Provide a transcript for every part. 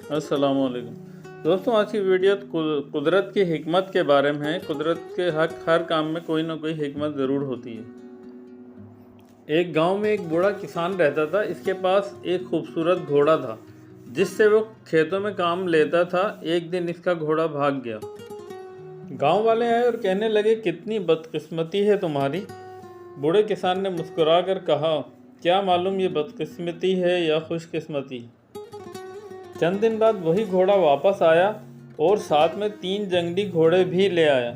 अस्सलाम वालेकुम दोस्तों, आज की वीडियो कुदरत की हिकमत के बारे में है। कुदरत के हर काम में कोई ना कोई हिकमत ज़रूर होती है। एक गांव में एक बूढ़ा किसान रहता था। इसके पास एक खूबसूरत घोड़ा था जिससे वो खेतों में काम लेता था। एक दिन इसका घोड़ा भाग गया। गांव वाले आए और कहने लगे, कितनी बदकिस्मती है तुम्हारी। बूढ़े किसान ने मुस्कुरा कर कहा, क्या मालूम ये बदकिस्मती है या खुशकिस्मती। चंद दिन बाद वही घोड़ा वापस आया और साथ में 3 जंगली घोड़े भी ले आया।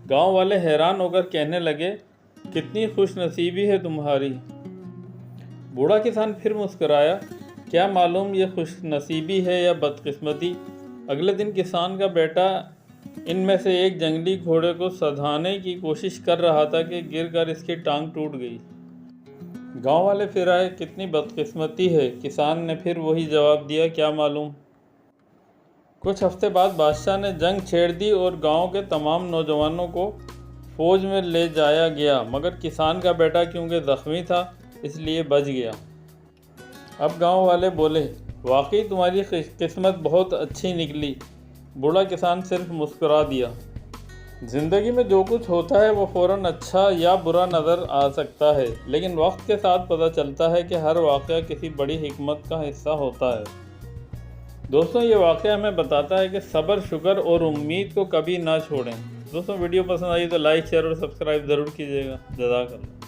गांव वाले हैरान होकर कहने लगे, कितनी खुशनसीबी है तुम्हारी। बूढ़ा किसान फिर मुस्कुराया, क्या मालूम ये खुशनसीबी है या बदकिस्मती। अगले दिन किसान का बेटा इनमें से एक जंगली घोड़े को सधाने की कोशिश कर रहा था कि गिरकर इसकी टांग टूट गई। गांव वाले फिर आए, कितनी बदकिस्मती है। किसान ने फिर वही जवाब दिया, क्या मालूम। कुछ हफ्ते बाद बादशाह ने जंग छेड़ दी और गांव के तमाम नौजवानों को फौज में ले जाया गया, मगर किसान का बेटा क्योंकि ज़ख्मी था इसलिए बच गया। अब गांव वाले बोले, वाकई तुम्हारी किस्मत बहुत अच्छी निकली। बूढ़ा किसान सिर्फ मुस्कुरा दिया। ज़िंदगी में जो कुछ होता है वो फ़ौरन अच्छा या बुरा नज़र आ सकता है, लेकिन वक्त के साथ पता चलता है कि हर वाक़या किसी बड़ी हिकमत का हिस्सा होता है। दोस्तों, ये वाक़या हमें बताता है कि सब्र, शुक्र और उम्मीद को कभी ना छोड़ें। दोस्तों, वीडियो पसंद आई तो लाइक, शेयर और सब्सक्राइब ज़रूर कीजिएगा। जज़ाकल्लाह।